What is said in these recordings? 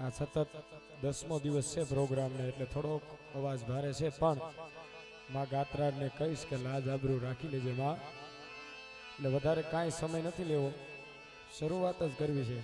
આ સતત 10મો દિવસ છે પ્રોગ્રામને એટલે થોડોક અવાજ ભારે છે, પણ માં ગાત્રાને કહીશ કે લાજ આબરૂ રાખી લેજે માં, એટલે વધારે કાંઈ સમય નથી લેવો, શરૂઆત જ કરવી છે.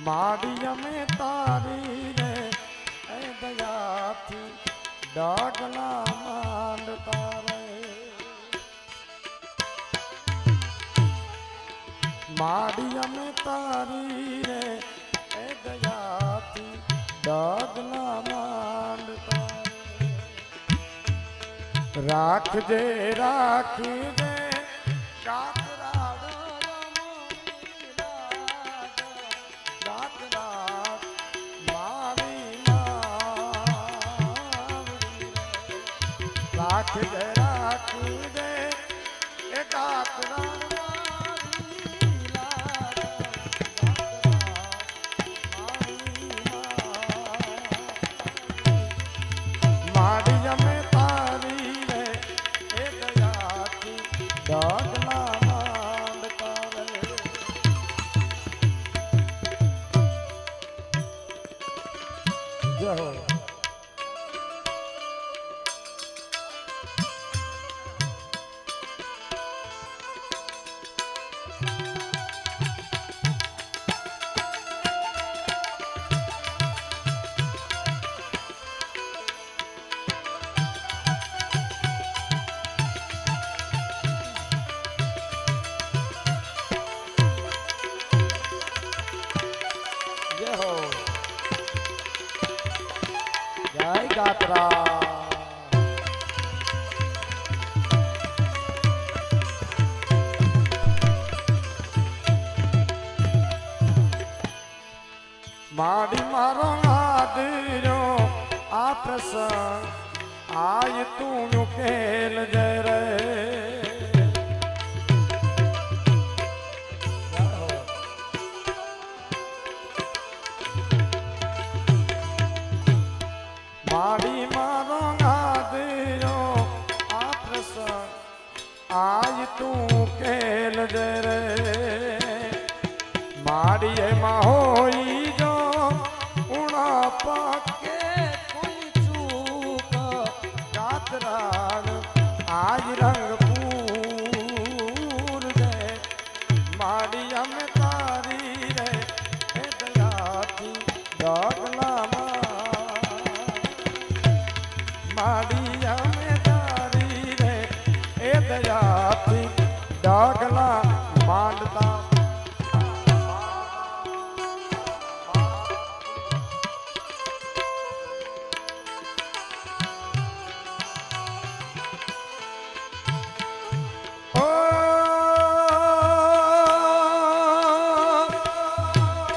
माड़ी में तारी रे दयाथी डागना मांडता रे, माड़ी में तारी रे दयाथी डागना मांडता रे, राख जे राख दे माड़िया में तारी रे दयाथी डागना मांडता रे। जय हो। जय गात्रा। माड़ी मारो आदरो आ प्रसंग आय तू केल जय रे, माड़ी मारो गादरो आ प्रसंग आय तू केल जय रे, माड़ी होई जो उड़ा पाके कोई चूक गात्राण आज रंग पूर जय, माड़िया में तारी रे दयाथी डागना माड़िया में तारी रे दयाथी डागना मांडता।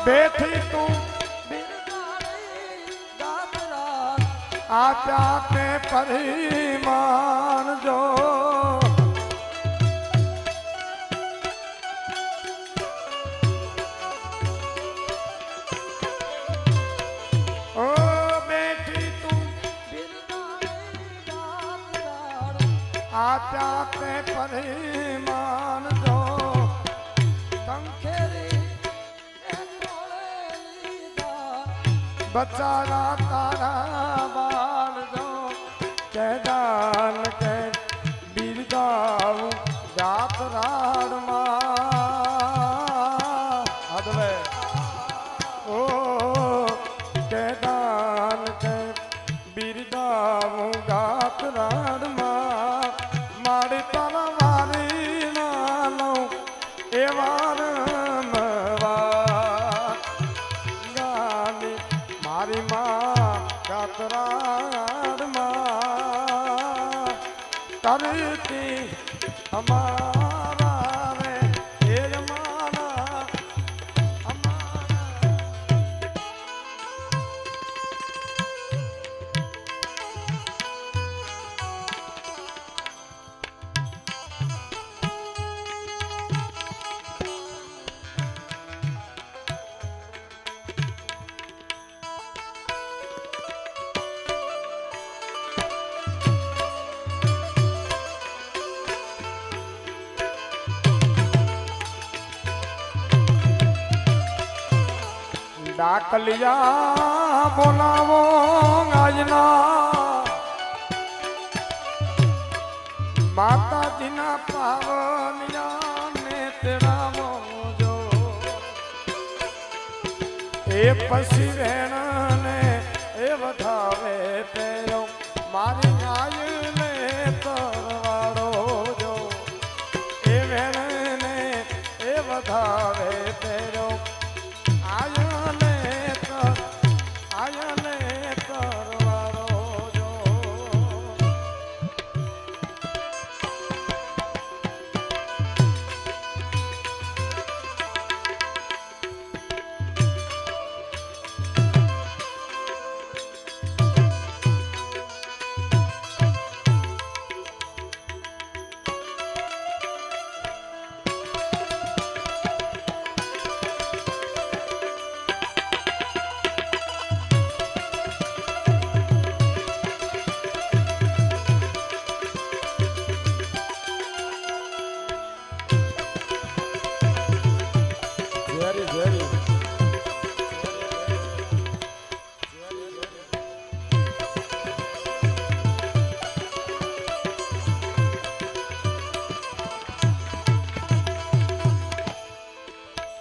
बैठी तू आप्या के परिमान जो, ओ बैठी तू आप्या के परिमान जो, बचारा तारा बाल दो के दान के बिरदाऊ जात राड अदवे ओ के दान के बिरदाऊ जात राड माड़ी तारा मारी ना लो एवार मारी माँ गात्राण माँ तारी ભક્તિ અમારા રે એ મારા અમારા ડાકલિયા બોલાવો આજના માતાજીના પાવનિયા ને તેરાવો જો એ પછી વેણને એ વધાવે પેરો મારી આયને તરવાડો જો એ વેણને એ વધાવે પેરો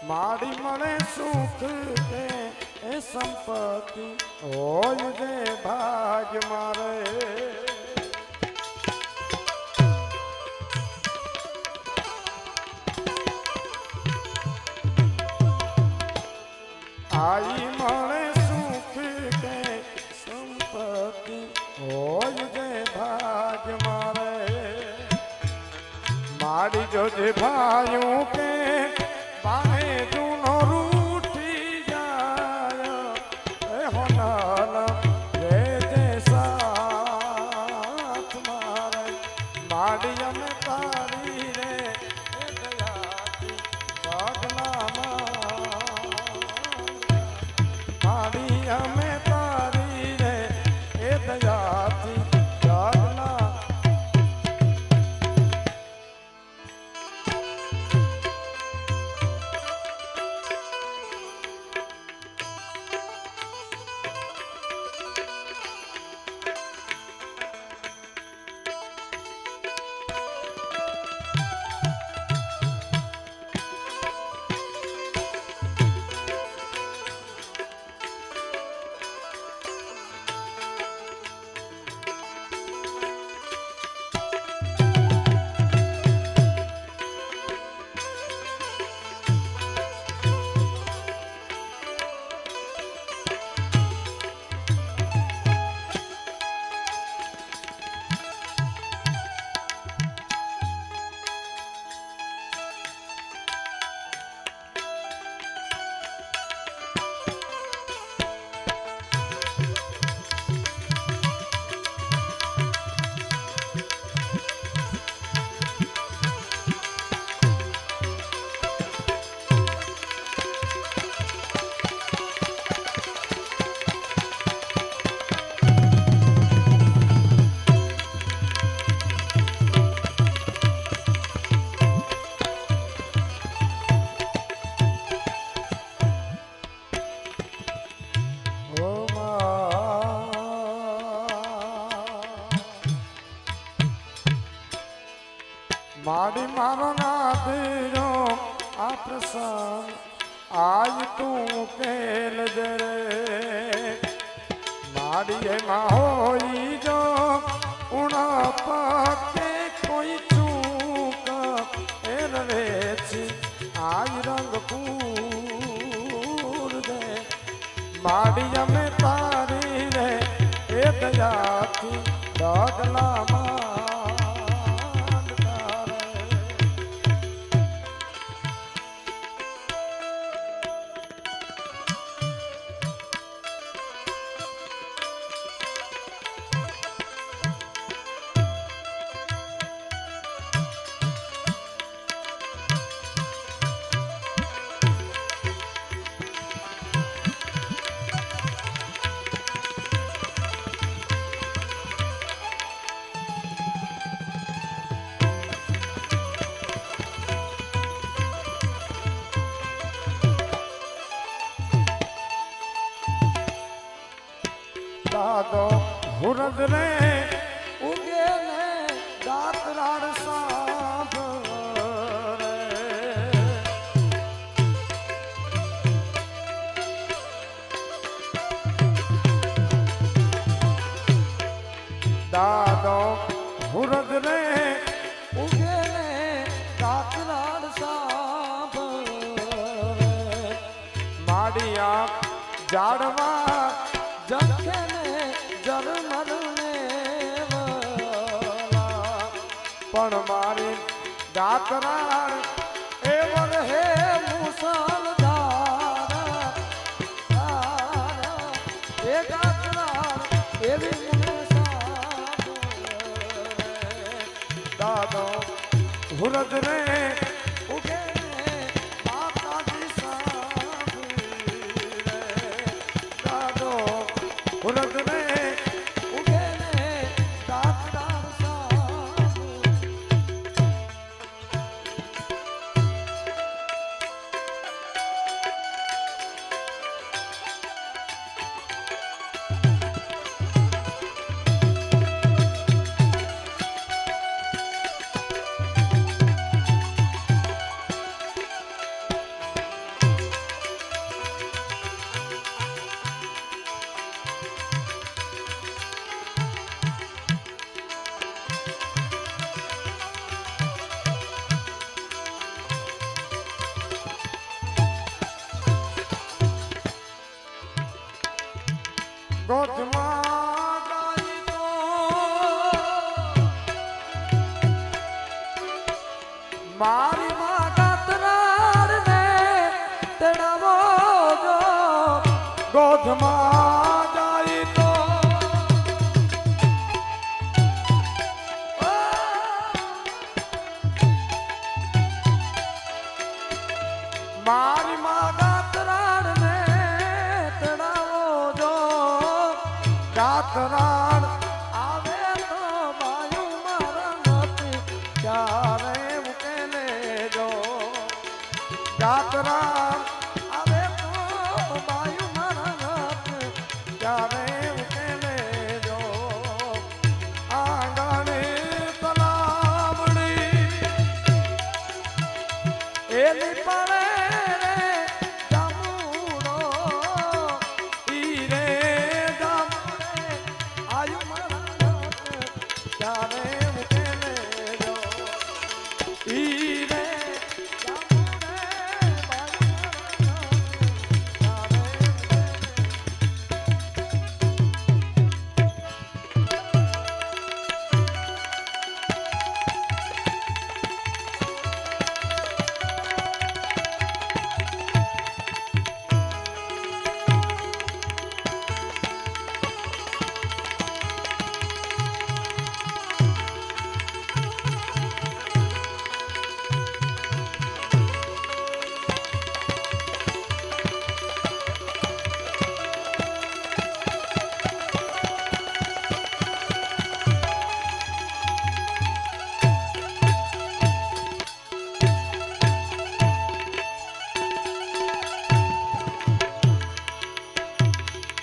મારી મળે સુખ કે એ સંપત્તિ હોય જે ભાગ મારે આઈ મળે સુખ કે સંપત્તિ હોય જે ભાગ મારે મારી જો જે ભાયું કે બાને જૂનો રૂઠી જાય એ હોનાલ રે જે સાથ મારે માડી અમે તારી રે એ દયાથી પગલામાં માડી અમે તારી રે એ દયાથી પગલા માડી મારો નાદરો આ પ્રસંગ આજ તું કેલ જરે માડી એમાં હોઈ જો ઉણા પાકે કોઈ ચૂક એ રવે છે આજ રંગ પૂર દે માડી અમે તારી રે એ દયાથી ડગલામાં દાદો હુરદ રે ઉગે ને દાતરાડ સાંભળે દાદો હુરદ રે ઉગે ને દાતરાડ સાંભળે માડિયા જાડવા જખે ને જરમર ને પણ મારી દાતરાળ એ વરહે મુસલધાર એ દાતરાળ એવી મને દાદો હુરદ રે ઉગે ને માતાજી સાંભળે દાદો હુરદ રે ઉગે ને દાતરાળ ગોધમાં ગાઈ તો મારી માં દાતરાળ ને તેડાવો જો ગોધમાં ગાઈ તો મારી માં દાતરાળ ને તેડાવો જો દાતરાળ આવે તો બાયુ મારા નથી ક્યારે ઉકેલે જો દાતરાળ આવે તો બાયુ મારા નથી ક્યારે ઉકેલે જો આંગણે તલાવડી એની પડે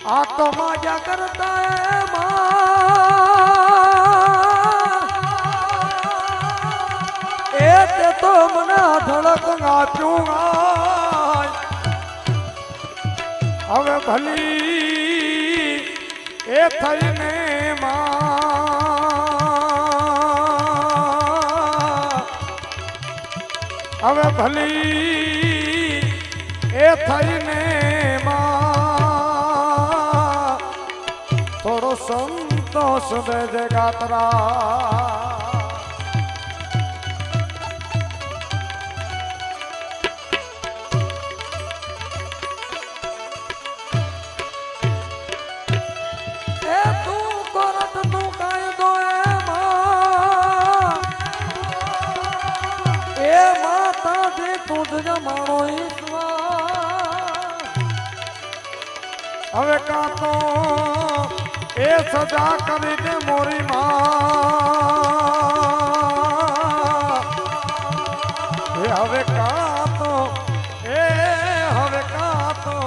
आ तो माया करता है मां तो मना धड़क गाचूंगा હવે ભલી એ થઈને માં હવે ભલી એ થઈને માં થોડો સંતોષ દેજે ગાતરા હવે કાં તો એ સજા કરી દે મોરી માં હવે કાં તો એ હવે કાં તો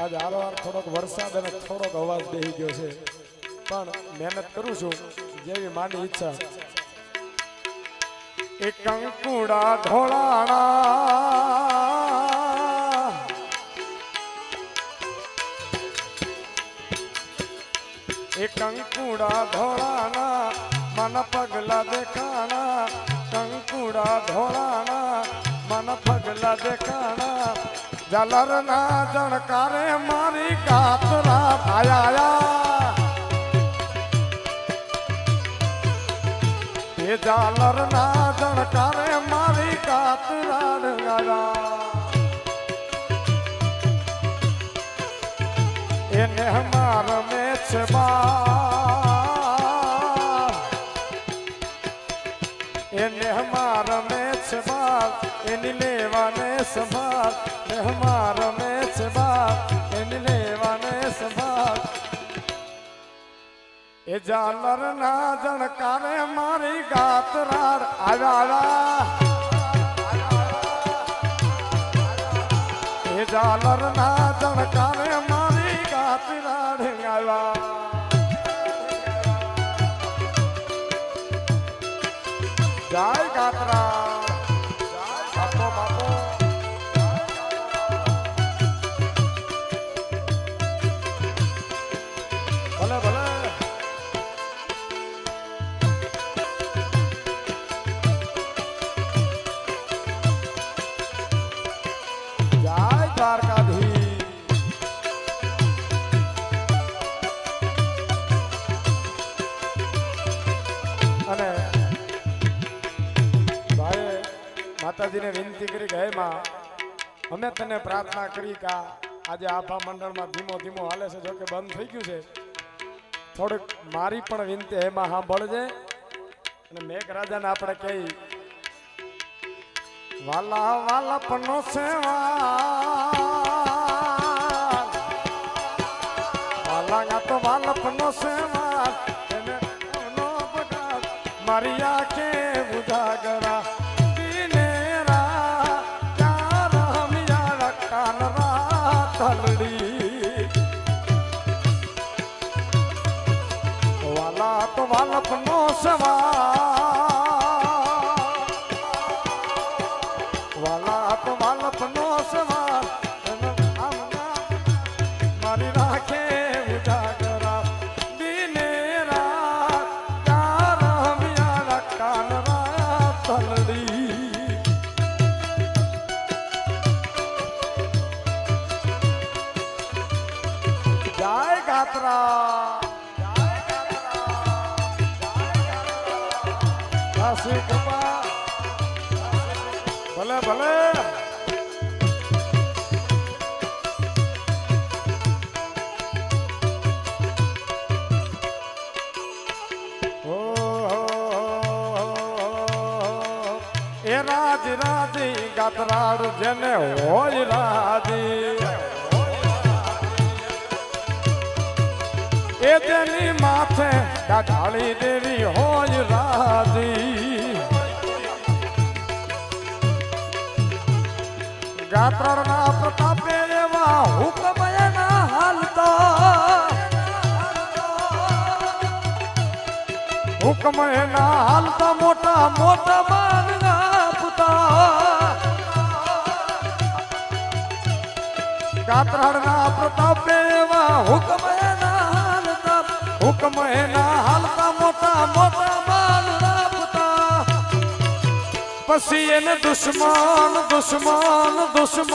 આજ હારોહાર થોડોક વરસાદ અને થોડોક અવાજ બેહી ગયો છે, પણ મહેનત કરું છું જેવી માની ઈચ્છા. એ કંકુડા ઢોળાણા, એ કંકુડા ઢોળાણા, મન પગલા દેખાણા, કંકુડા ઢોળાણા, મન પગલા દેખાણા, ઝાલર ના જણકારે મારી કાતરા આયા, એ ઝાલર ના જણકારે મારી કાતરા આયા, એને માર મેચ બાર, એને માર મેચ બાર, એની લેવાને સંભાળ, ને માર મેચ બાર, એની લેવાને સંભાળ, એ ઝાલર ના જણકારે મારી ગાતરાડ આવ્યા, એ ઝાલર ના જણકારે મારી ગાતરાડ આવ્યા. જય ગાતરા, બાપો બાપો, ભલે ભલે. દ્વારકાધીશ. અને ભાઈ માતાજીને વિનંતી કરી કે હે માં, અમે તને પ્રાર્થના કરી કે આજે આભા મંડળમાં ધીમો ધીમો હાલે છે, જોકે બંધ થઈ ગયું છે, થોડીક મારી પણ વિનંતી એમાં સાંભળજે. અને મેઘરાજાને આપણે કહી વાલા વાલા પનો સેવા, વાલા તો વાલા પનો સેવા, એને નો બગાડ મારી આંખે ઉજાગરા, દિનેરા ચાર હમિયા કાન રાત હલડી, વાલા તો વાલા પનો સેવા, વાલપનો સવાર મારી રાખે ઉજાગરા, દિને રાત ચાર હમિયા કાન રાત હલડી, જય ગાત્રા, જય કૃપા, ભલે ભલે. એ રાજ રાજી ગાતરાડ જેને હોય રાજી, એ જેની માથે ડાઢાળી દેવી હોય રાજી, ગાત્રાડ ના પ્રતાપે એવા હુકમ એના હાલતા, હુકમ એના હાલતા મોટા મોટા માનના પુતા, ગાત્રાડ ના પ્રતાપે એવા હુકમ એના હાલતા, હુકમ એના હાલતા મોટા મોટા માનના પુતા, પછી એને દુશ્મન દુશ્મન દુશ્મન,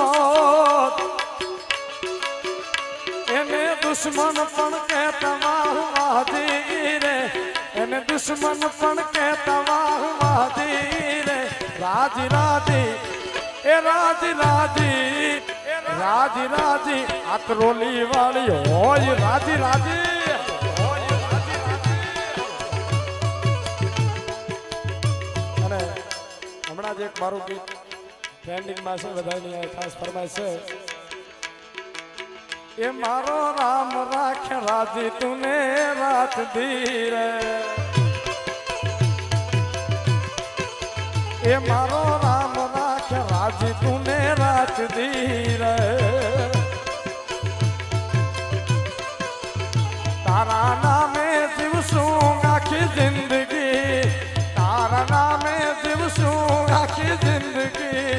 એને દુશ્મન પણ કહેતા વાહવાદી રે, એને દુશ્મન પણ કહેતા વાહવાદી રે, રાજી રાજી એ રાજી રાજી, રાજી રાજી આતરોલી વાળી હોય રાજી રાજી. અને હમણાં જ એક મારું ગીત ટ્રેન્ડિંગમાં છે, બધાની ખાસ ફરમાઈશ છે, એ મારો રામ રાખ રાજી તુને રાત ધીરે, એ મારો રામ રાખ રાજી તુને રાત ધીરે, તારા નામે જીવશું આખી જિંદગી, તારા નામે જીવશું આખી જિંદગી.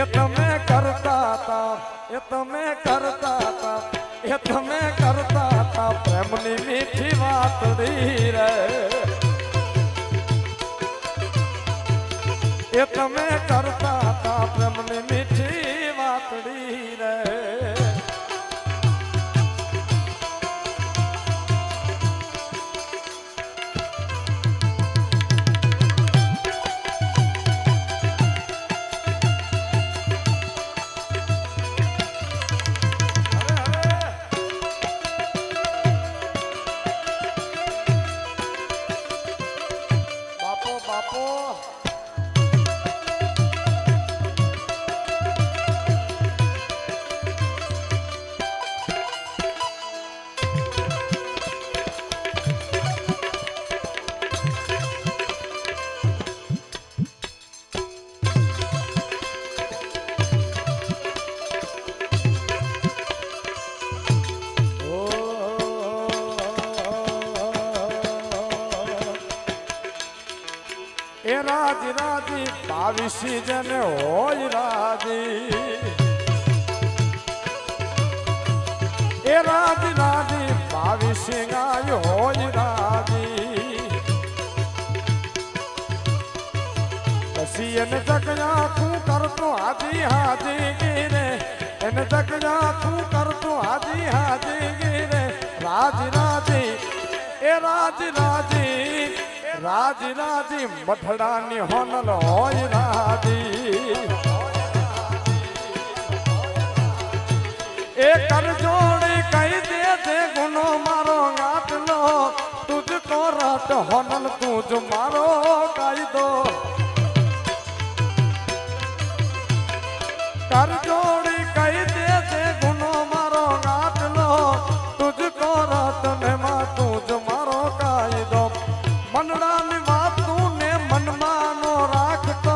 એ તમે કરતા હતા, એ તમે કરતા હતા, એ તમે કરતા હતા પ્રેમની મીઠી વાતડી રે. એ તમે કરતા હતા પ્રેમની મીઠી વાતડી રે. એ રાજી રાજી 22 જન હોય રાજી, એ રાજી રાજી 22 ગાય હોય રાજી. પછી એને જગયા તું કરતો હાજી હાજી ગીરે, એને જગયા તું કરતો હાજી હાજી ગીરે. રાજી રાજી એ રાજી રાજી, રાજી રાજી મઠડાની હોનલ હોય રાજી. એ કરજોડી કહી દે છે ગુનો મારો ગાટલો, તુજકો રાત હોનલ તુજ મારો કાયદો. કરજોડી કહી દે છે ગુનો મારો ગાટલો, તુજકો રાત ને માં તુજ મારો કાયદો. મનડાની વાતું ને મનમાં નો રાખતો,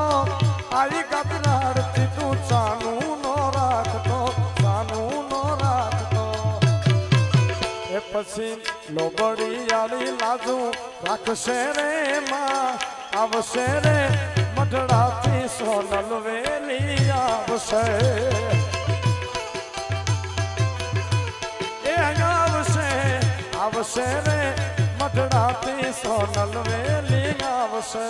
આવી ગતરાડથી તું સાનું નો રાખતો, સાનું નો રાખતો. એ પછી લોબડી આલી લાજુ રાખશે રે માં, આવશે રે મઢડાથી સોનલ વેલી આવશે. એ આવશે આવશે રે મઢડાથી સોનલ વેલી આવશે.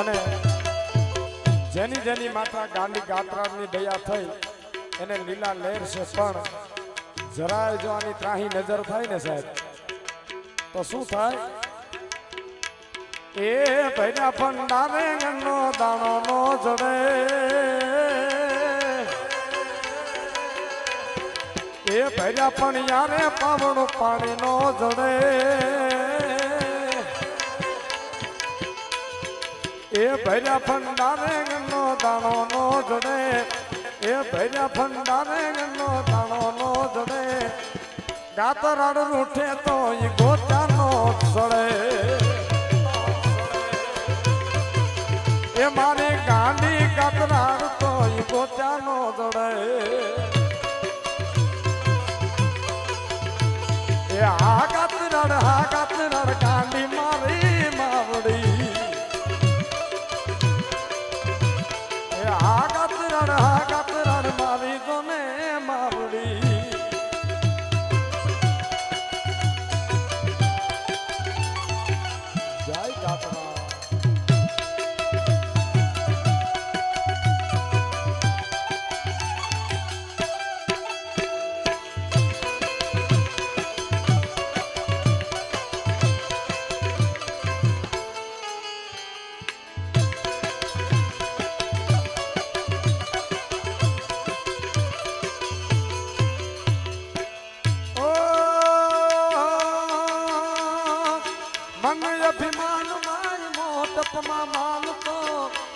અને જેની જેની માતા ગાંડી ગાત્રાની દયા થઈ એને લીલા લહેર છે, પણ જરાય જો આની ત્રાહી નજર થાય ને સાહેબ તો શું થાય? એ ભૈયા ભંડારે નો દાણો નો જડે, એ ભૈયા પણ યારે પાવડું પાણી નો જડે. એ ભૈયા ભંડારે નો દાણો નો જડે, એ ભૈયા ભંડારે નો દાણો નો જડે. ગાતરાડ રૂઠે તો ઈ ગોચા નો સડે. એ મારી ગાંડી ગાતરાડ તો ઈ ગોચા નો જડે. એ હા ગાતરાડ ગાંડી મારી માવડી. હા ગાતરાડ મારી ગોને માવડી. જય ગાતરા.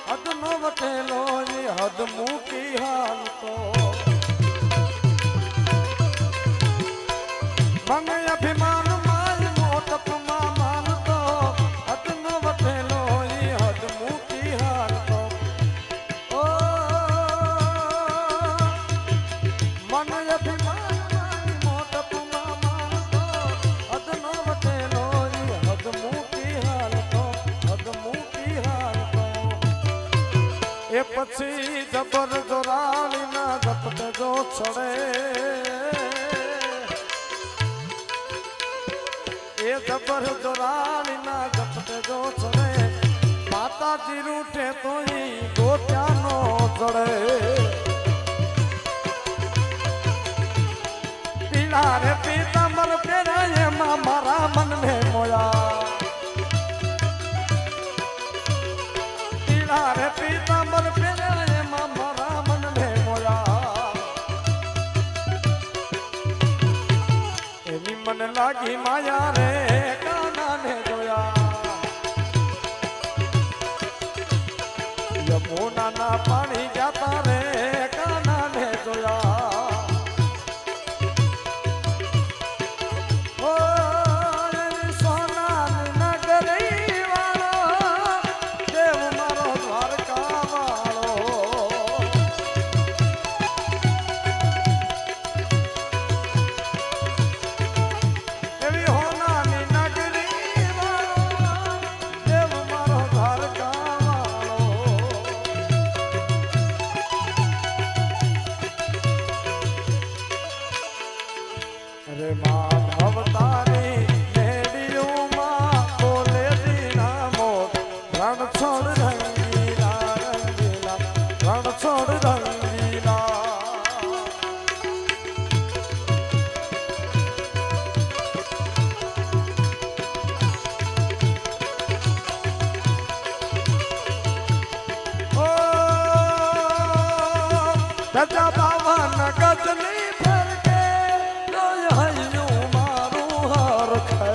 હદ નો વટેલો એ હદ મૂકી હાલતો મને અભિમાન માય મોટપમાં માનતો હદ નો વટેલો એ હદ મૂકી હાલતો ઓ મને અભિમાન માય મોટપમાં માનતો હદ નો વટેલો એ હદ મૂકી હાલતો હદ મૂકી હાલતો એ પછી જબર જોરાણીના ઝપટે જો છડે એ જબર જોરાણીના ઝપટે જો છડે માતાજી રૂઠે તો ઈ ગોત્યાનો ચડે પીળા રે પીતાંબર પહેરાય એમાં મારા મનને મોયા પીળા રે પીતાંબર પહેરાય એમાં મારા મનને મોયા એની મને લાગી માયા રે કાનાને જોયા યમુનાના પાણી જાતા રે કાનાને જોયા ઓ સોનાની નગરી વાળો દેવ મારો દ્વારકા વાળો એવી હોનાની નગરી વાળો દેવ મારો દ્વારકા વાળો અરે માધવ તારી મેડિયુમાં બોલે દીના મોર રણ છોડ રંગીલા રંગીલા રણ છોડ રંગીલા ઓ રાજા બાવન ગજની ફરકે લોય હૈયું મારું હરખે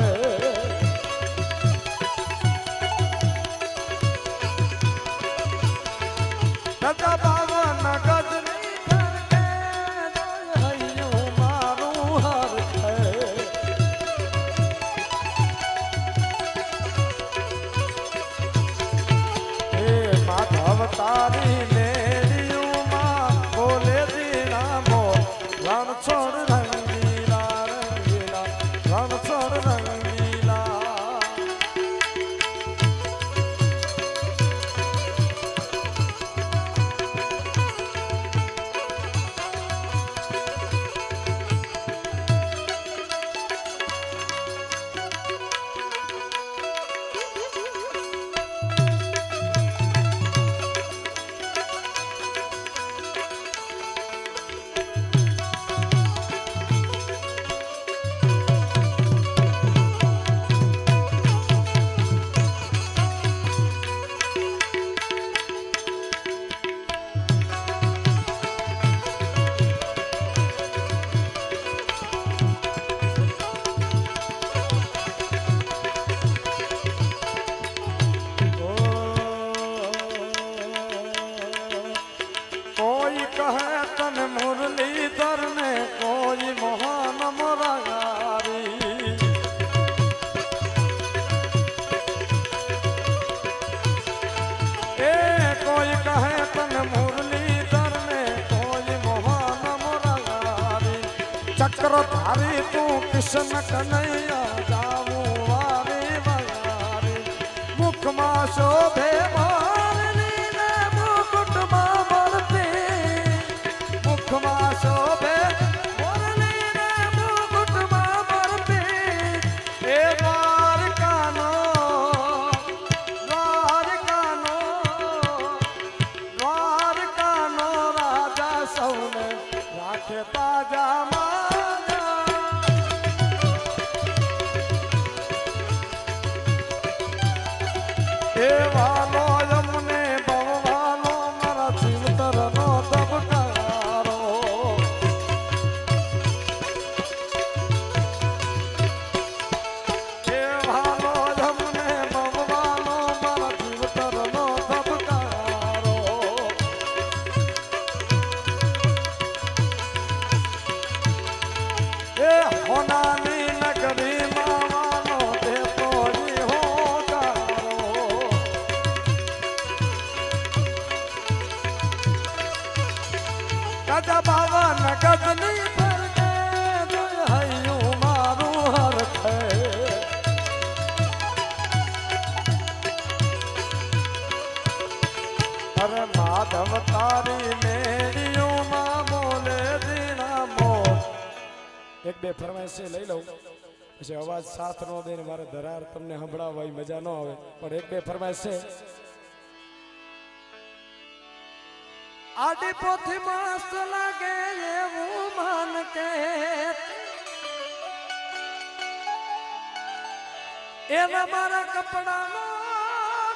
રાજા બાવન ગજની ફરકે લોય હૈયું મારું હરખે એ માધવ તારી મેડિયુમાં બોલે દીના મોર રણ છોડ રંગીલા રંગીલા રણ છોડ રંગીલા કોઈ કહે તને મુરલીધર ને કોઈ મોહન મોરારી એ કોઈ કહે તને મુરલીધર ને કોઈ મોહન મોરારી ચક્રધારી તું કૃષ્ણ કનૈયા જાવું વારી વારી મુખમાં શોભે મોરલી ને મુકુટમાં બળતી મુખમાં શોભે મોરલી ને મુકુટમાં બળતી એ દ્વારકાનો રાજા સૌને રાખે તાજા માજા એ વાલો અમને ભવવાલો મારા જીવતરનો ધબકારો એ વાલો અમને ભવવાલો મારા જીવતરનો ધબકારો અવતારી મેળીઓમાં બોલે દીના મોર. એક બે ફરમાઈશ છે લઈ લઉં, પછી અવાજ સાથ ન દે ને મારે ધરાર તમને સંભળાવવા એ મજા ન આવે, પણ એક બે ફરમાઈશ છે. આડી પોથી મસ્ત લાગે એવું માન કે એના મારા કપડાનો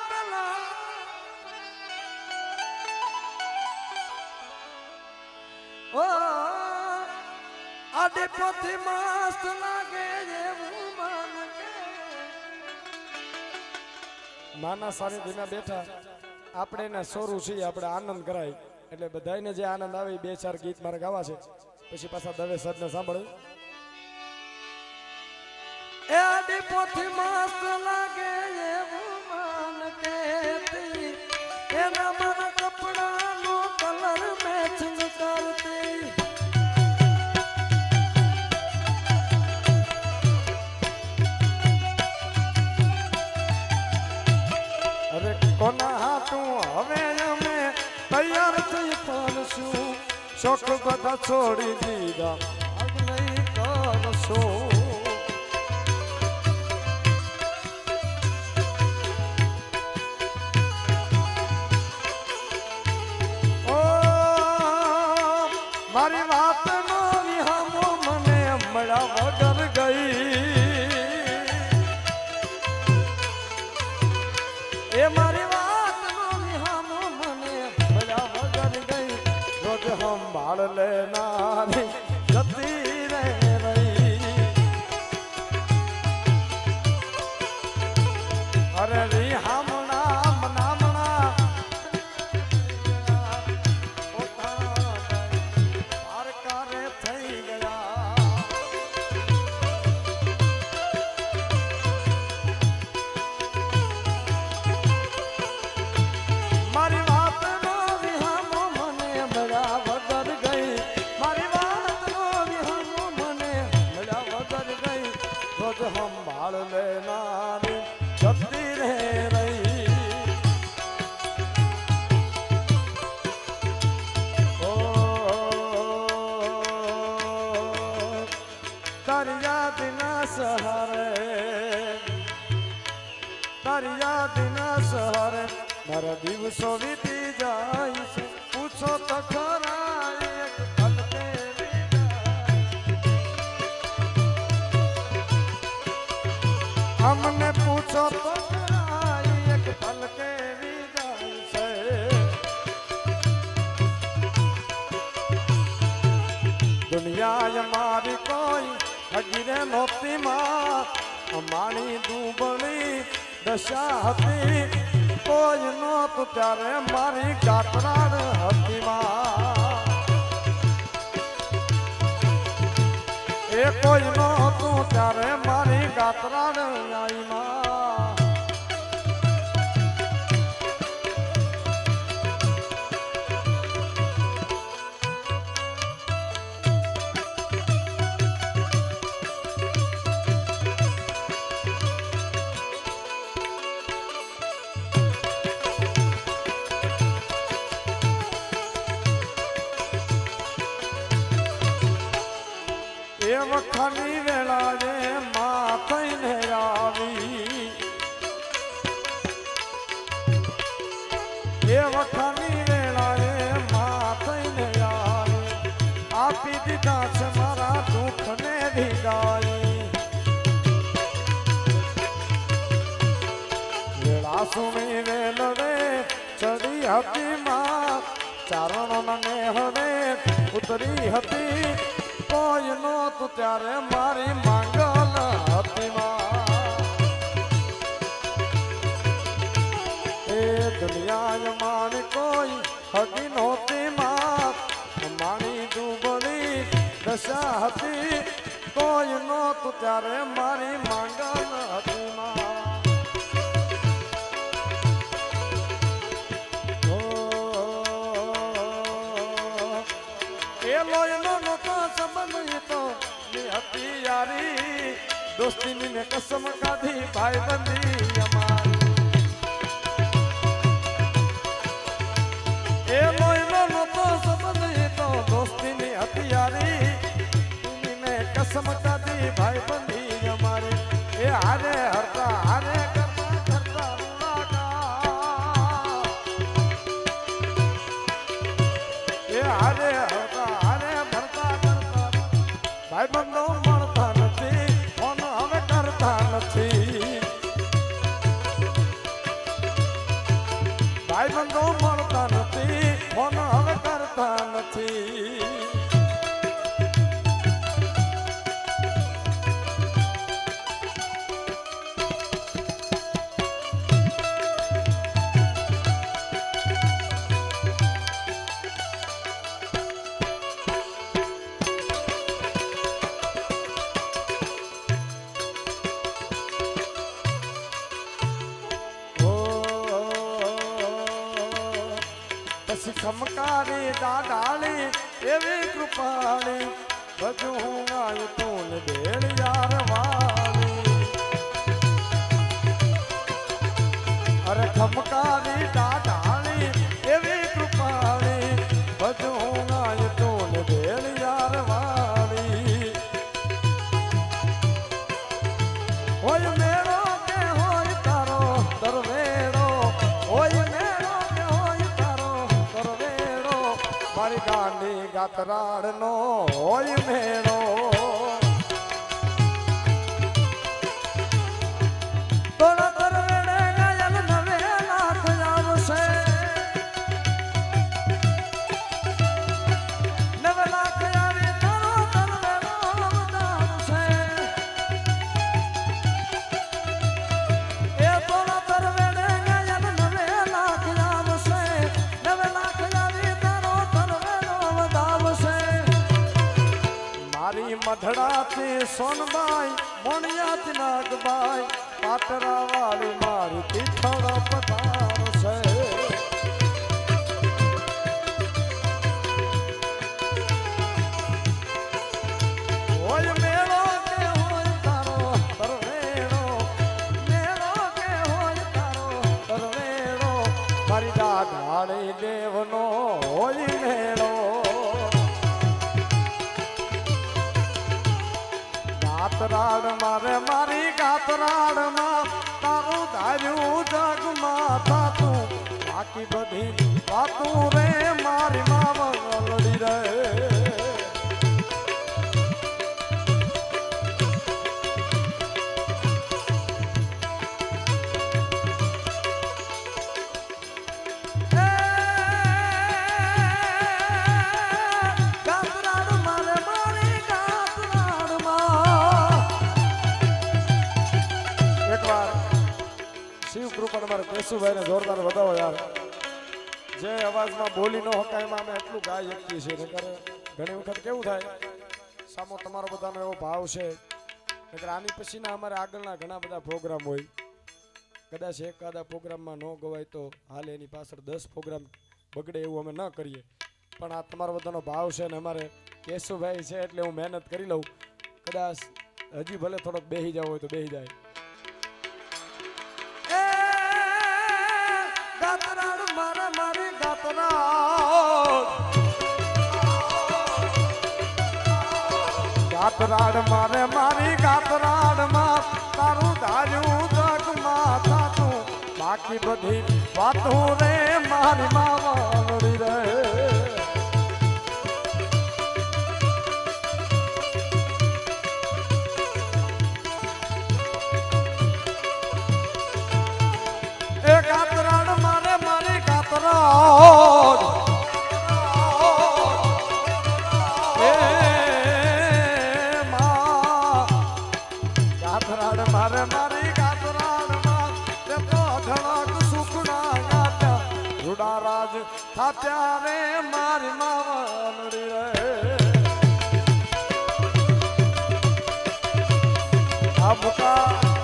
કલર ઓ આડી પોથી મસ્ત લાગે એવું માન કે માના સાનિધ્યમાં બેઠા આપણે એના સોરું છીએ, આપણે આનંદ કરાય એટલે બધાને જે આનંદ આવે બે ચાર ગીત મારે ગાવા છે, પછી પાછા દવે સરને સાંભળે. એ આડી પોથી મસ્ત લાગે એવું માન કે એના મારા કપડાનો કલર મેચિંગ કરતી. અરે કોના હાથું હવે અમે તૈયાર થઈ પડશું, શોખ બધા છોડી દીધા આગ નહીં કરશું. મારી વાત નો વિહામો મને મળ્યા વગર ગઈ, એ મારી વાત નો વિહામો મને મળ્યા વગર ગઈ. રોજ સંભાળ લેનારી જતી રે રહી. અરે વિહામણા મનામણા થઈ ગયા. મારી વાત નો વિહામો મને મળ્યા વગર ગઈ, મારી વાત નો વિહામો મને મળ્યા વગર ગઈ. રોજ સંભાળ લેનારી જતી રે રહી. તારી યાદના સહારે, તારી યાદના સહારે મારા દિવસો વીતી જાય છે. પૂછો તો ખરા એક પલ કેવી જાય. અમને પૂછો તો ખરા એક પલ કેવી જાય છે. દુનિયા મારી કોઈ હગીરે નહોતી માં, માણી દુબળી દશા હતી. કોઈ નહોતું ત્યારે મારી ગાતરાણ હતી માં, એ કોઈ નહોતું ત્યારે મારી ગાતરાણ આઈ માં. એ વખાની વેળા જે માં થઈને આવી, એ વખાની વેળા જે માં થઈને આવી. આપી દીધા છે મારા દુઃખને વિદાય. વેળા સુણી વેલ રે ચડી હતી માં, ચારણો ને હવે ઉતરી હતી. કોઈ નહોતું ત્યારે મારી માંગલ હતી માં, એ દુનિયા મારી કોઈ હગી નહોતી માં, મારી દુબળી દશા હતી. કોઈ નહોતું ત્યારે મારી માંગલ હતી માં. એ લોયનો નહોતો સંબંધ તો હતી યારી, દોસ્તીની ને કસમ કાઢી ભાઈ બંધી અમારી. એ ભાઈ બંધી અમારી એ હારે હરતા હારે કરતા કરતા રૂડાકા એ હારે હરતા હારે ભરતા કરતા ભાઈ બંધો મળતા નથી ફોન હવે કરતા નથી ભાઈ બંધો મળતા નથી ફોન હવે કરતા નથી ખમકારી દાડાળી એવી કૃપાળી બધું હું ગાયું તું ને બેડ યાર વાળી અરે ખમકારી દાડાળી એવી કૃપાળી બધું હું ગાયું તું ને બેડ યાર વાળી હોય મેળો કે હોય તારો દરવેડો હોય મારી ગાંડી ગાતરાડ નો હોય મેળો તોડા તરવેડે ગાયલ નવે લાખ આવશે નવે લાખ આવી તારો તરવેડો વધારશે એ તોડા તરવેડે ગાયલ નવે લાખ આવશે નવે લાખ મારી મધડાથી સોનબાઈ મોણિયાથી નાગબાઈ પાટરા વાળી મારી તીખડ પધારશે હોય મેળો કે હોય તારો તરવેડો મેળો કે હોય તારો તરવેડો મારી દાઢાળી દેવનો હોય મેળો ગાતરાડ મારે મારી ગાતરાડ માં તારું ધાર્યું જગમાં થાતું બાકી બધી વાતું રે મારી માં વગલડી રે કેશુભાઈ ને જોરદાર વધાવો યાર જે અવાજમાં બોલી ન હકાય એમાં અમે એટલું ગાઈ શકીએ છીએ નકર ઘણી વખત કેવું થાય સામો તમારો બધાનો એવો ભાવ છે નકર આની પછીના અમારે આગળના ઘણા બધા પ્રોગ્રામ હોય કદાચ એકાદા પ્રોગ્રામમાં ન ગવાય તો હાલ એની પાછળ 10 પ્રોગ્રામ બગડે એવું અમે ન કરીએ પણ આ તમારો બધાનો ભાવ છે ને અમારે કેશુભાઈ છે એટલે હું મહેનત કરી લઉં કદાચ હજી ભલે થોડોક બેહી જાવ હોય તો બેહી જાય ગાતરાડ મારે મારી ગાતરાડ મારે મારી ગાતરાડ માં તારું ધાર્યું જગમાં થાતું બાકી બધી વાતું રે મારી માં વલડી રે એ ગાતરાડ મારે મારી ગાતરાડ એ માં ગાતરાડ મારે મારી ગાતરાડ માં તે તો ધડક સુખના ગાતા રૂડારાજ થાત્યા રે મારી માં વલડી રે આપકા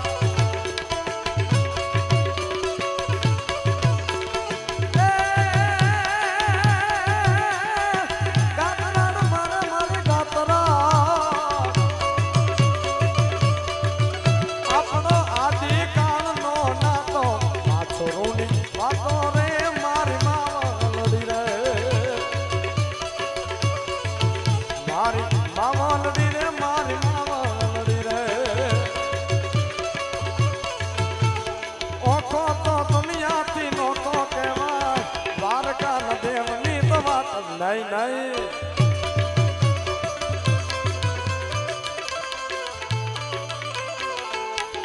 નહીં નહીં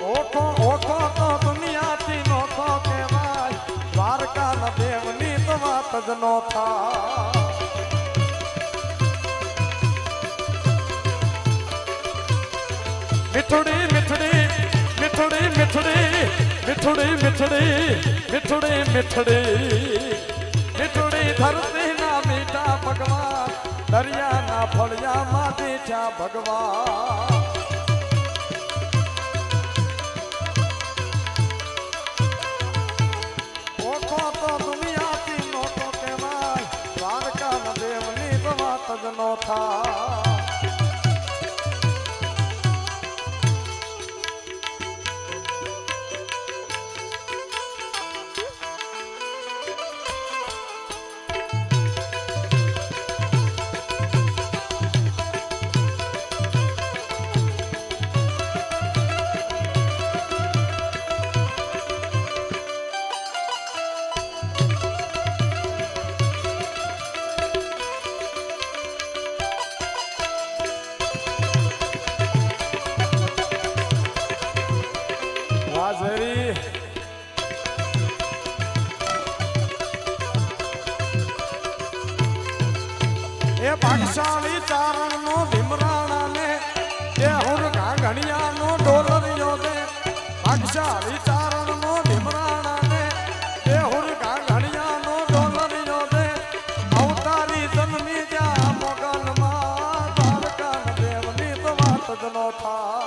ઓખો ઓખો તો દુનિયાથી નોખો કહેવાય દ્વારકા દેવની તો વાત જ નો થાય मिठुड़ी मिठुड़ी मिठुड़ी मिठुड़ी मिठुड़ी मिठुड़ी मिठुड़ी मिठुड़ी मिठुड़ी धरती ना मीठा भगवान दरिया ना फलिया मा मीठा भगवान ओखो तो दुनिया की नोटो के माय द्वारका न देवनी तो बात ज नो था હાજરી એ ભાગશાળી ચારણ નો ભીમરાણા ને એ હુર ઘાઘણિયા નો ડોલરિયો દે ભાગશાળી ચારણ નો ભીમરાણા ને એ હુર ઘાઘણિયા નો ડોલરિયો દે અવતારી જન્મી જા મોગલ માં દ્વારકા દેવની તો વાત જ નો થા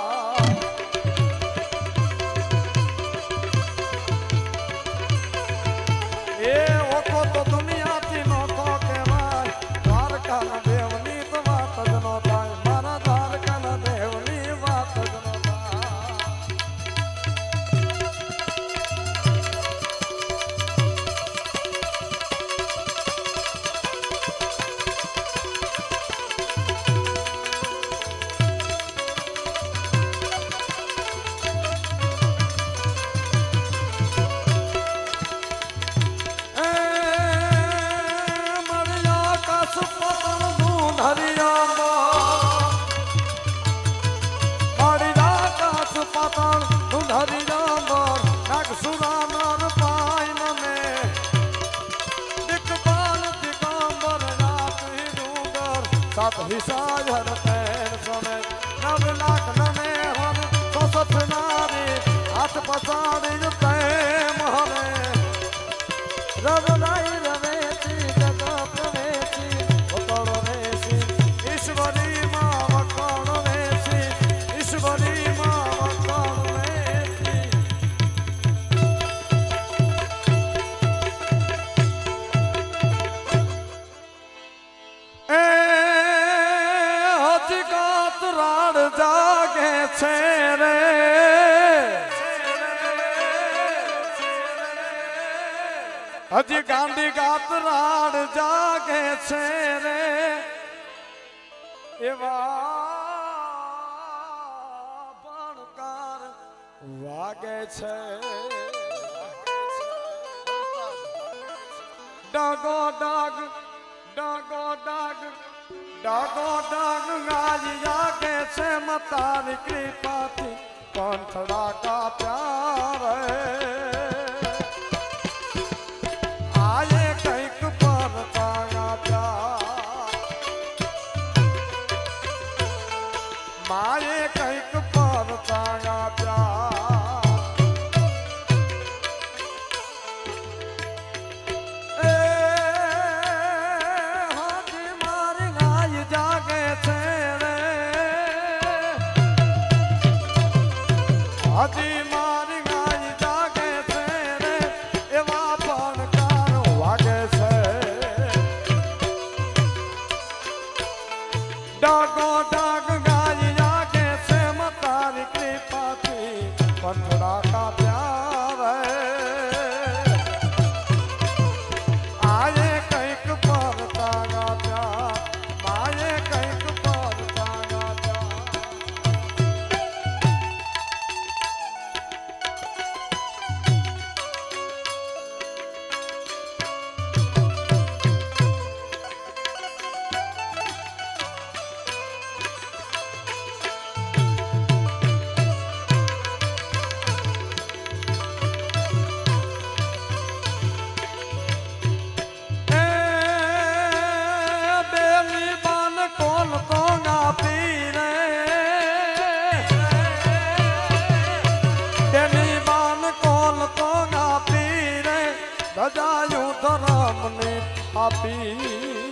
એ ઓખો તો દુનિયાથી નોખો કહેવાય દ્વારકાના દેવની તો વાત જ નો થાય મારા દ્વારકાના દેવની વાત જ નો થાય हिसाज हर पैर समेत 9 लाख नने हर 64 नारी हाथ पसारी ते महरे रव राई रवेची जग प्रवेची उतरो वेसी ईश्वरी मां वकोण वेसी ईश्वरी मां वकोण वेसी રાડ જાગે છે રે હજી ગાંધી ગાત રાડ જાગે છે રે એવા ભણકાર વાગે છે ડાગો ડાગ ડાગો ડાગ ડાગો ડાગ ગાજ જાગે છે મતારી કૃપાથી કંઠડા કા પ્યાર આયે કઈક પર તારા પ્યાર માયે કઈક પર તારા પ્યાર હજી મારી ગાય જાગે સજાયું ધરમની આપી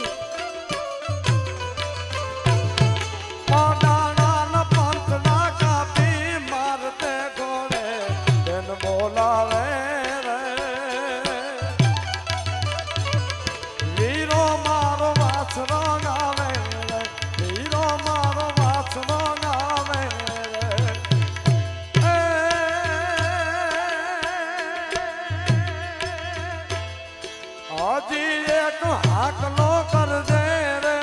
પાડાના પંથના કાપી મારતે ઘોડે બેન બોલાવે રે વીરો મારો વાછરો ગાવે રે વીરો મારો વાછરો ગાવે રે હજી એક હાકલો કરજે રે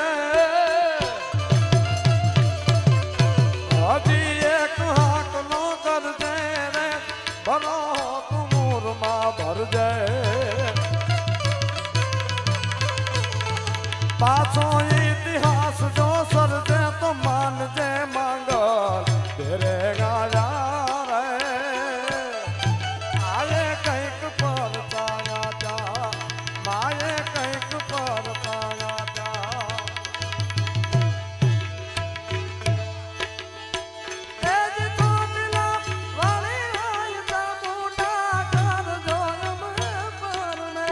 હજી એક હાકલો કરજે રે ભરો તુમુરમાં ભરજે પાછો ઇતિહાસ જો સરજે તો માનજે માંગલ ઘેરે ગાયા રે આયે કંઈક પર ચાયા જા માયે કંઈક પર ચાયા જા એ જ તો મિલા વાળી હોય તા મોટા કર જો પરને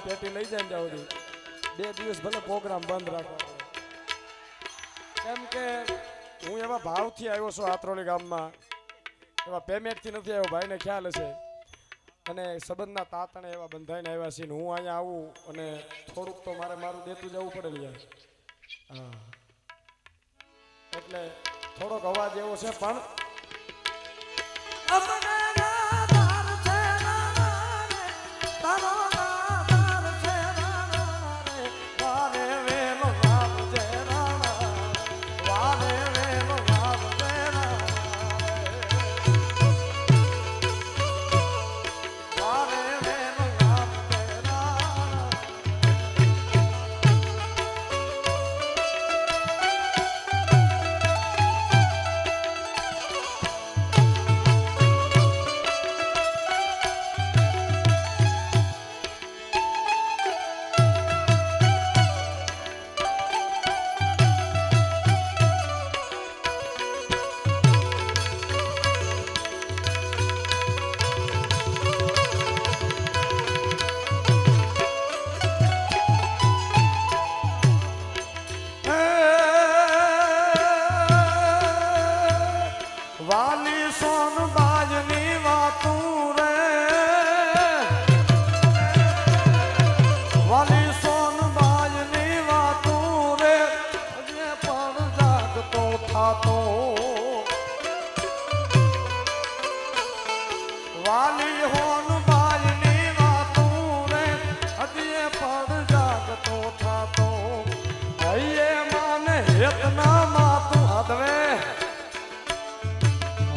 પેટી લઈ જાય ત્યાં સુધી 2 દિવસ ભલે પ્રોગ્રામ બંધ રાખો કેમ કે હું એવા ભાવથી આવ્યો છું આત્રોલી ગામમાં એવા પેમેન્ટથી નથી આવ્યો ભાઈને ખ્યાલ હશે અને સંબંધના તાતણે એવા બંધાઈને આવ્યા છીએ હું અહીંયા આવું અને થોડુંક તો મારું દેતું જવું પડે યાર હા એટલે થોડોક અવાજ એવો છે પણ વાલી સોનબાજની વાતું રે વાલી સોનબાજની વાતું રે જે પણ જાગતો થાતો વાલી હોનબાજની વાતું રે હજી પણ જાગતો થાતો હૈયે માને હેતના માતું હદવે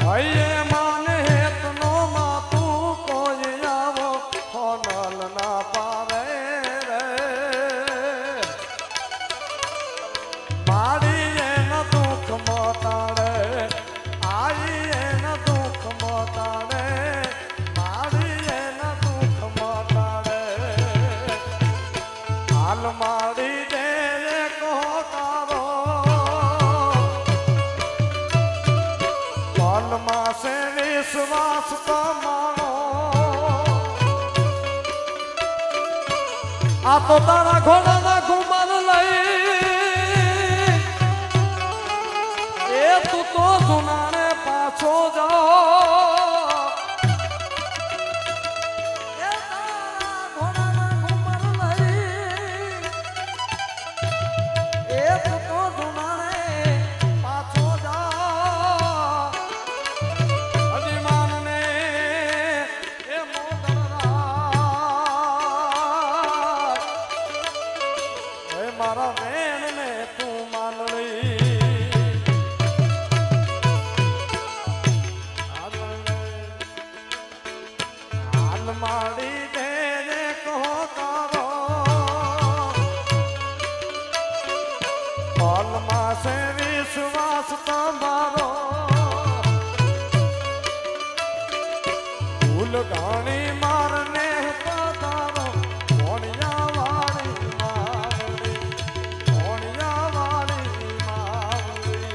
હૈયે માને હેતનો માતું કોઈ આવો હોનલ ના પાવે રે મારી એનો દુઃખ મોતાડે આઈ એનો દુઃખ મોતાડે મારી એનો દુઃખ મોતાડે હાલ મારી દે કહો તારો માસે વિશ્વાસ તમારો આ તો તારા ઘોડાના ઘુમર લઈ એ તું તો જુનાને પાછો જા માડી દે રે કહો તારો પાલમાં છે વિશ્વાસ તમારો ભૂલ ઘણી મારને પધારો મોણિયા વાળી માવડી મોણિયા વાળી માવડી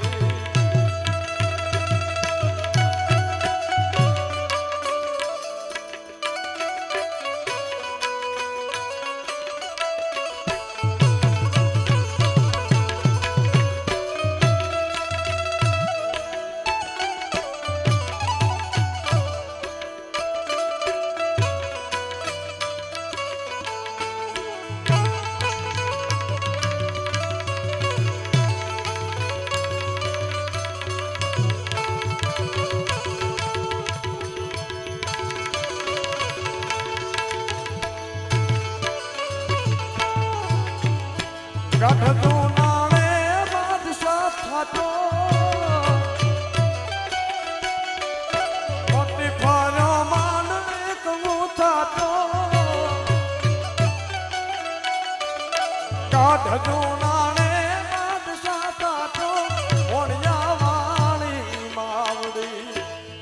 ગઢ નાણે બાદશાહ થાતો મોટી ફાળો માન એક થાતો ગઢ નાણે બાદશાહ થાતો મોણિયા વાળી માવડી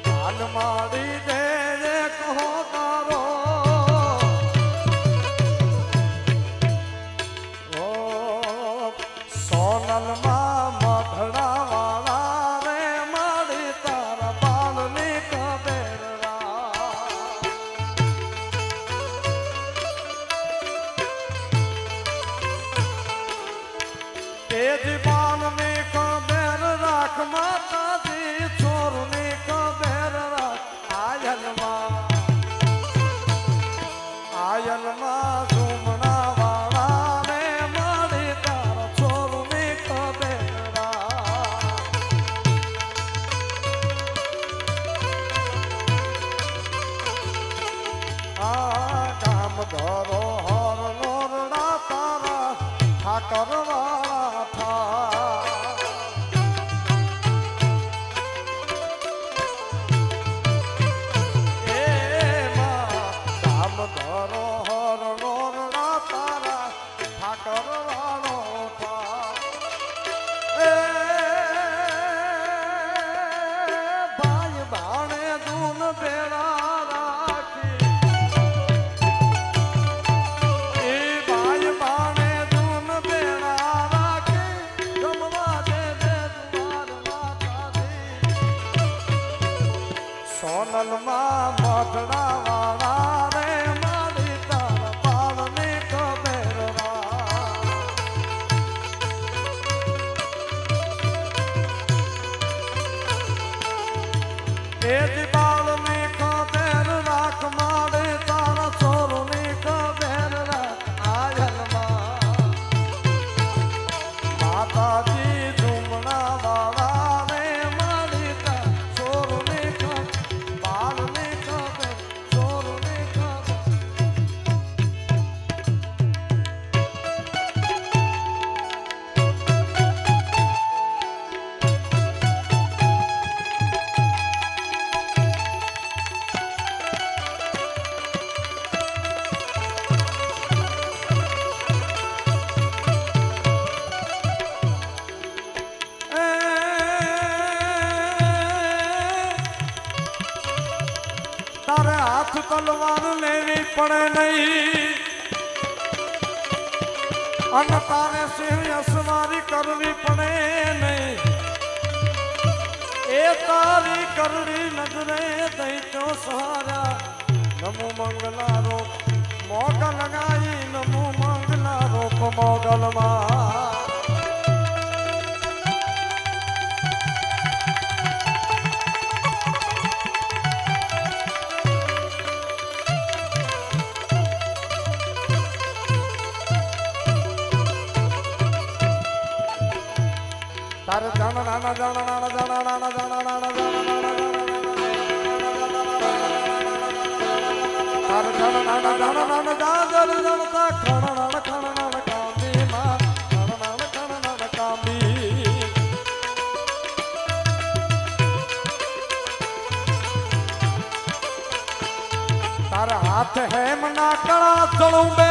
હાલ માડી દે રે કહો તારો સોનલમાં મધડા વાળા રે માડી તારા બાળની કબેરા તેજ બાળની કબેર રાખ માતાજી છોરની કબેર રાખ આયલમાં ઝુમણા વાળા રે માડી તારા છોરની કબેરા આ કામ ધરો હર નોરડા તારા ઠાકર વાળા થા ધરો હર નોરડા તારા ઠાકર વાળો ભાઈ ભાણે દૂન બેડા રાખી એ ભાઈ ભાણે દૂન બેડા રાખી જમવા દે દ્વાર માતાજી સોનલમાં મધડા વાળા રે માડી તારા બાળની કબેરા તેજ બાળની કબેર રાખ માડી તારા છોરની કબેર રાખ આયલમાં માતાજી ઝુમણા વાળા રે માડી તારા છોરની કબેર બાળની કબેર છોરની કબેર તારે હાથ તલવાર લેવી પડે નહીં અને તારે સિંહ અસવારી કરવી પડે નહીં એ તારી કરડી નજરે દૈત્યો સહારા નમો મંગલા રોપ મોગલ ગાઈ નમો મંગલા રોપ મોગલમાં તારે જાણા નાના જાણા નાના જાણા નાના જાણા નાના જાણા નાના તારે જાણા નાના જાણા નાના જાજર જણતા ખાણા નાના ખાણા નાના કાંબી માં ખાણા નાના કાંબી તારા હાથ હેમ ના કળા ચળું બે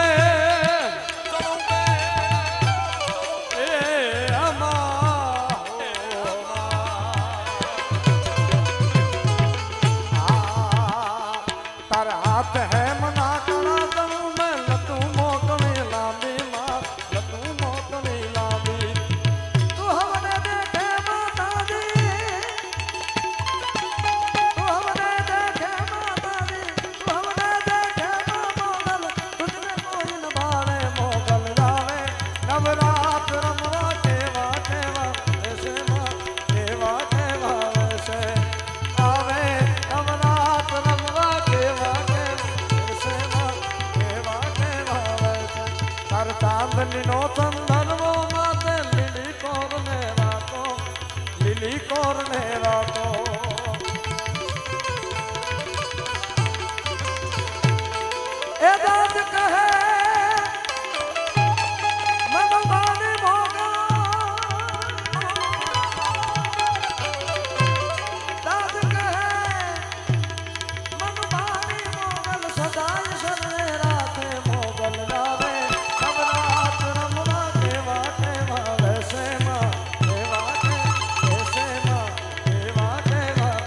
તારા હાથ હેમ ના કળા ચળું બે લતું મોકળી લાંબી માં લતું મોકળી લાંબી તું હમને દેખે માતાજી તું હમને દેખે માતાજી તું હમને દેખે મોગલ તુજને કોઈ ન ભાળે મોગલ જાવે નવરાત રમવા કેવા કેવા વેસે માં કેવા કેવા વેસે આવે નવરાત રમવા કેવા કેવા વેસે માં કેવા કેવા વેસે તાર ચાંદની નો ચંદનવો માતે લીલી કોર ને રાતો એ દાદ કહે મનમાની મોગલ દાદ કહે મનમાની મોગલ સદાય સર્વે રાતે મોગલ જાવે નવરાત રમવા કેવા કેવા વેસે માં કેવા કેવા વેસે માં કેવા કેવા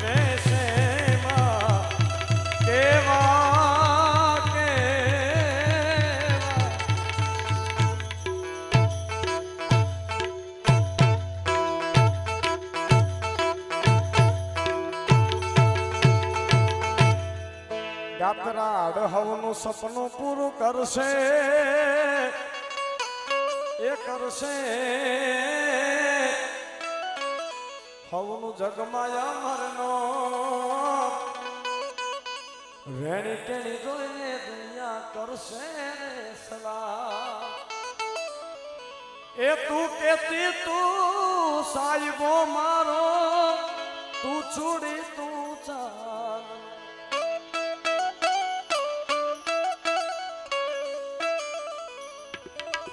વેસે માં કેવા ગાત્રાડ હવનું સપનું પૂરું કરશે એ કરશે હવનું જગમાયા મરનો રેણી ટેણી જોઈને દુનિયા કરશે સલાહ એ તું કેતી તું સાહેબો મારો તું છોડી તું ચાલ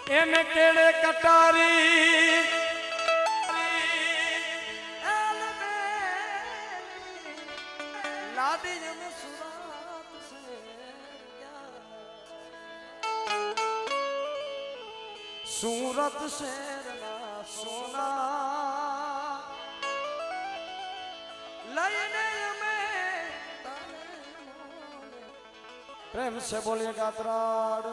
એને કેળે કટારી લાડી જમે સુરત શહેરના સોના લઈને અમે પ્રેમ से बोलिए गात्राड़